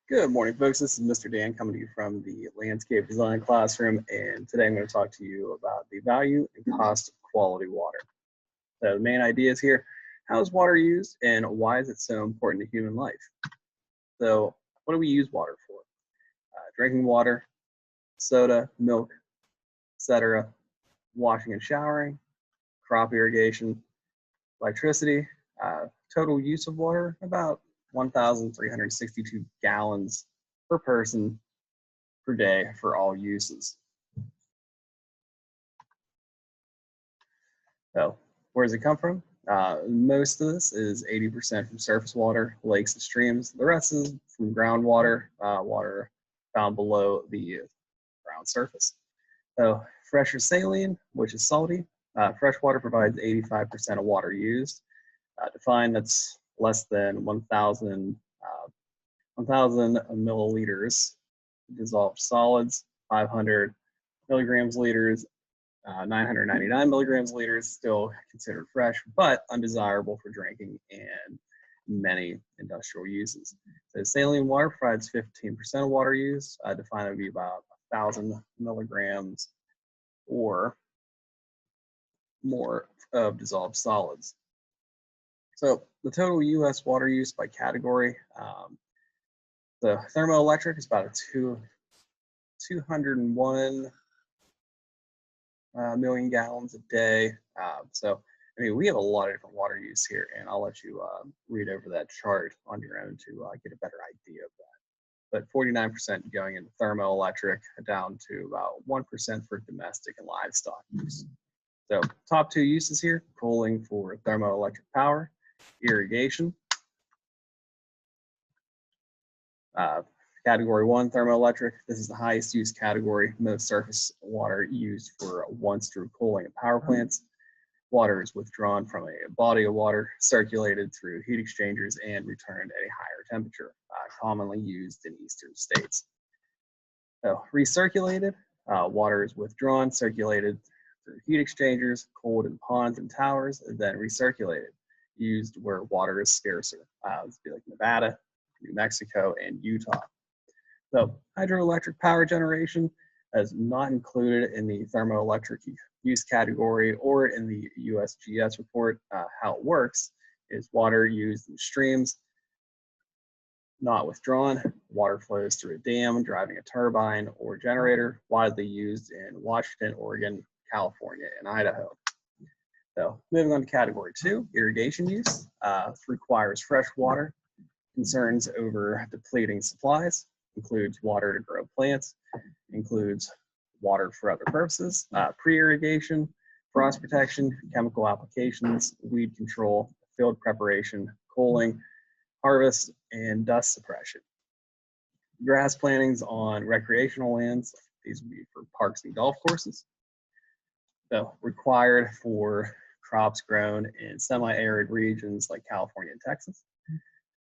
Good morning, folks. This is Mr. Dan coming to you from the Landscape Design Classroom, and today I'm going to talk to you about the value and cost of quality water. So the main ideas here: how is water used, and why is it so important to human life? So what do we use water for? Drinking water, soda, milk, etc., washing and showering, crop irrigation, electricity. Total use of water, about 1,362 gallons per person per day for all uses. So where does it come from? Most of this is 80% from surface water, lakes and streams. The rest is from groundwater, water found below the ground surface. So fresh or saline, which is salty. Fresh water provides 85% of water used. Defined, that's less than 1,000 milliliters dissolved solids, 500 milligrams liters, 999 milligrams liters, still considered fresh, but undesirable for drinking and many industrial uses. So saline water provides 15% of water use, defined to be about 1,000 milligrams or more of dissolved solids. So the total U.S. water use by category, the thermoelectric is about 201 million gallons a day. So, I mean, we have a lot of different water use here, and I'll let you read over that chart on your own to get a better idea of that. But 49% going into thermoelectric, down to about 1% for domestic and livestock use. So, top two uses here: cooling for thermoelectric power, irrigation. Category 1, thermoelectric. This is the highest use category. Most surface water used for once-through cooling at power plants. Water is withdrawn from a body of water, circulated through heat exchangers, and returned at a higher temperature, commonly used in eastern states. So recirculated, water is withdrawn, circulated through heat exchangers, cooled in ponds and towers, and then recirculated, used where water is scarcer. This would be like Nevada, New Mexico, and Utah. So hydroelectric power generation is not included in the thermoelectric use category or in the USGS report. How it works is water used in streams, not withdrawn. Water flows through a dam, driving a turbine or generator, widely used in Washington, Oregon, California, and Idaho. So moving on to category 2, irrigation use. Requires fresh water, concerns over depleting supplies, includes water to grow plants, includes water for other purposes, pre-irrigation, frost protection, chemical applications, weed control, field preparation, coaling, harvest, and dust suppression. Grass plantings on recreational lands, these would be for parks and golf courses. So required for crops grown in semi-arid regions like California and Texas.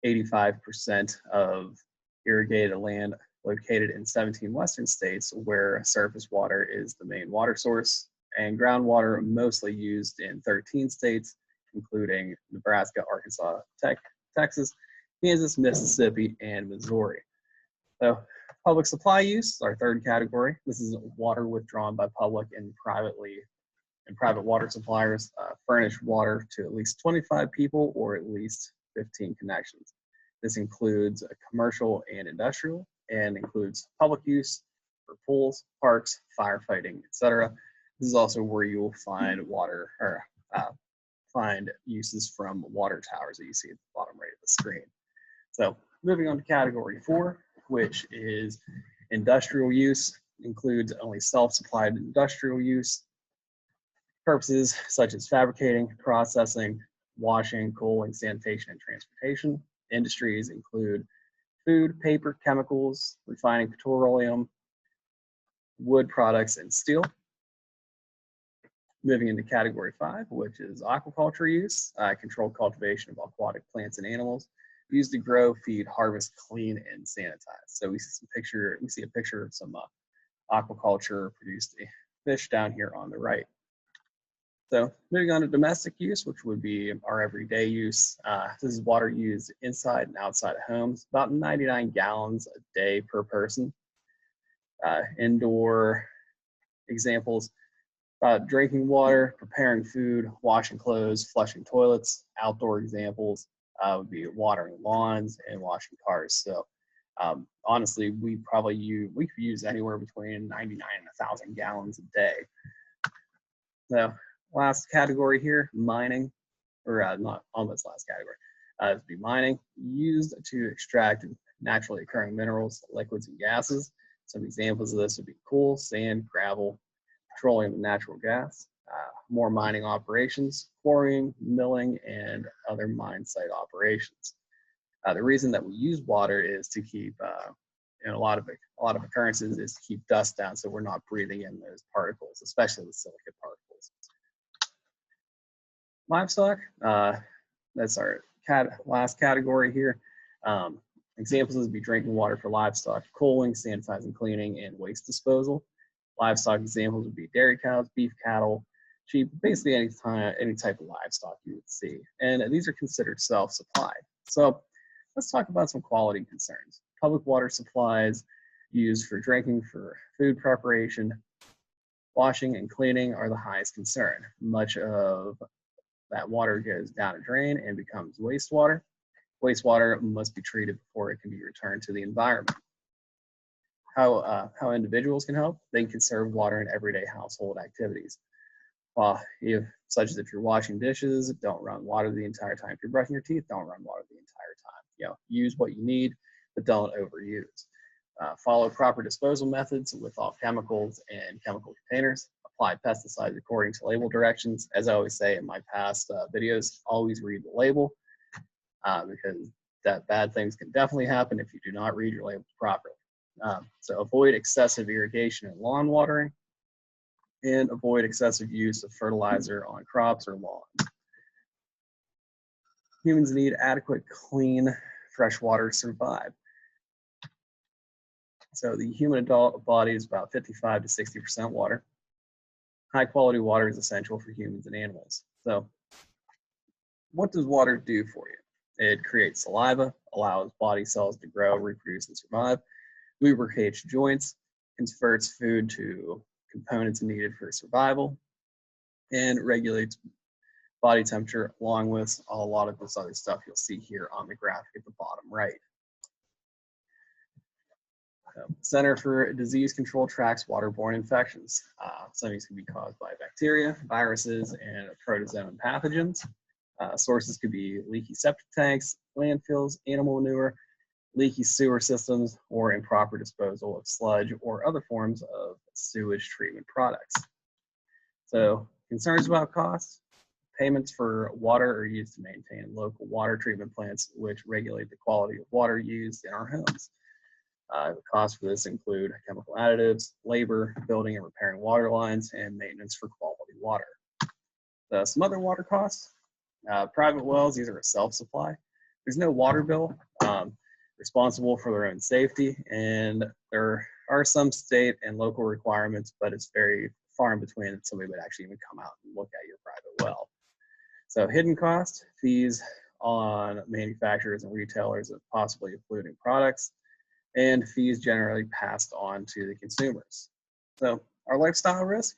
85% of irrigated land located in 17 western states where surface water is the main water source, and groundwater mostly used in 13 states, including Nebraska, Arkansas, Texas, Kansas, Mississippi, and Missouri. So public supply use, our third category. This is water withdrawn by public and private water suppliers, furnish water to at least 25 people or at least 15 connections. This includes commercial and industrial, and includes public use for pools, parks, firefighting, etc. This is also where you will find water or find uses from water towers that you see at the bottom right of the screen. So moving on to category 4, which is industrial use, includes only self-supplied industrial use. Purposes such as fabricating, processing, washing, cooling, sanitation, and transportation. Industries include food, paper, chemicals, refining petroleum, wood products, and steel. Moving into category 5, which is aquaculture use, controlled cultivation of aquatic plants and animals, used to grow, feed, harvest, clean, and sanitize. So we see a picture of some aquaculture produced fish down here on the right. So moving on to domestic use, which would be our everyday use. This is water used inside and outside of homes, about 99 gallons a day per person. Indoor examples, drinking water, preparing food, washing clothes, flushing toilets. Outdoor examples would be watering lawns and washing cars. So honestly, we could use anywhere between 99 and 1,000 gallons a day. So last category here, mining, or not almost last category, would be mining, used to extract naturally occurring minerals, liquids, and gases. Some examples of this would be coal, sand, gravel, petroleum, and natural gas. More mining operations, quarrying, milling, and other mine site operations. The reason that we use water is to keep, in a lot of occurrences, is to keep dust down, so we're not breathing in those particles, especially the silica particles. Livestock, that's our last category here. Examples would be drinking water for livestock, coaling, sanitizing, cleaning, and waste disposal. Livestock examples would be dairy cows, beef cattle, sheep, basically any type of livestock you would see. And these are considered self-supplied. So let's talk about some quality concerns. Public water supplies used for drinking, for food preparation, washing, and cleaning are the highest concern. Much of that water goes down a drain and becomes wastewater. Wastewater must be treated before it can be returned to the environment. How individuals can help? They can conserve water in everyday household activities. Such as if you're washing dishes, don't run water the entire time. If you're brushing your teeth, don't run water the entire time. Use what you need, but don't overuse. Follow proper disposal methods with all chemicals and chemical containers. Apply pesticides according to label directions. As I always say in my past videos, always read the label because bad things can definitely happen if you do not read your labels properly. So avoid excessive irrigation and lawn watering, and avoid excessive use of fertilizer on crops or lawns. Humans need adequate, clean, fresh water to survive. So the human adult body is about 55 to 60% water. High quality water is essential for humans and animals. So what does water do for you? It creates saliva, allows body cells to grow, reproduce, and survive, lubricates joints, converts food to components needed for survival, and regulates body temperature, along with a lot of this other stuff you'll see here on the graphic at the bottom right. Center for Disease Control tracks waterborne infections. Some of these can be caused by bacteria, viruses, and protozoan pathogens. Sources could be leaky septic tanks, landfills, animal manure, leaky sewer systems, or improper disposal of sludge or other forms of sewage treatment products. So concerns about costs. Payments for water are used to maintain local water treatment plants, which regulate the quality of water used in our homes. The costs for this include chemical additives, labor, building and repairing water lines, and maintenance for quality water. Some other water costs. Private wells, these are a self-supply. There's no water bill, responsible for their own safety, and there are some state and local requirements, but it's very far in between that somebody would actually even come out and look at your private well. So hidden cost, fees on manufacturers and retailers of possibly polluting products, and fees generally passed on to the consumers. So our lifestyle risk,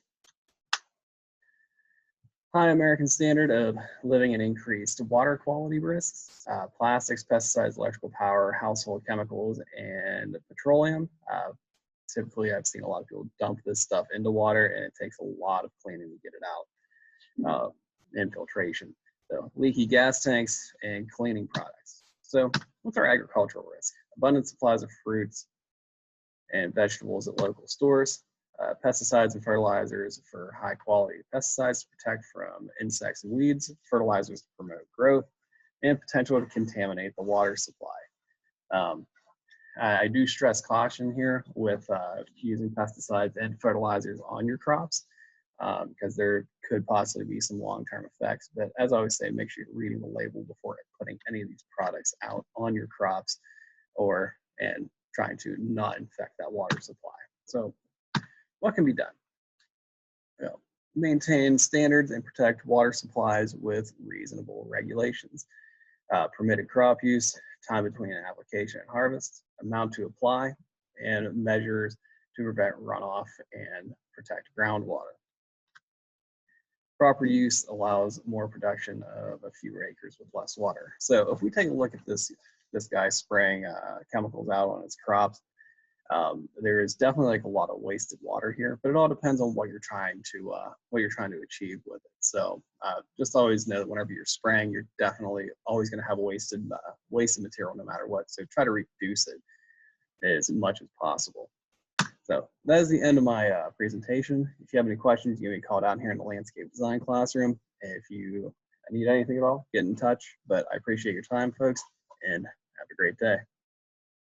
high American standard of living and increased water quality risks, plastics, pesticides, electrical power, household chemicals, and petroleum. Typically, I've seen a lot of people dump this stuff into water, and it takes a lot of cleaning to get it out. Infiltration. So leaky gas tanks and cleaning products. So what's our agricultural risk? Abundant supplies of fruits and vegetables at local stores, pesticides and fertilizers for high quality pesticides to protect from insects and weeds, fertilizers to promote growth, and potential to contaminate the water supply. I do stress caution here with using pesticides and fertilizers on your crops because there could possibly be some long-term effects. But as I always say, make sure you're reading the label before putting any of these products out on your crops and trying to not infect that water supply. So what can be done? maintain standards and protect water supplies with reasonable regulations. Permitted crop use, time between application and harvest, amount to apply, and measures to prevent runoff and protect groundwater. Proper use allows more production of a fewer acres with less water. So if we take a look at this guy spraying chemicals out on his crops, there is definitely like a lot of wasted water here, but it all depends on what you're trying to achieve with it. So just always know that whenever you're spraying, you're definitely always going to have wasted material no matter what. So try to reduce it as much as possible. So that is the end of my presentation. If you have any questions, you can give me a call down here in the landscape design classroom. If you need anything at all, get in touch. But I appreciate your time, folks, and have a great day.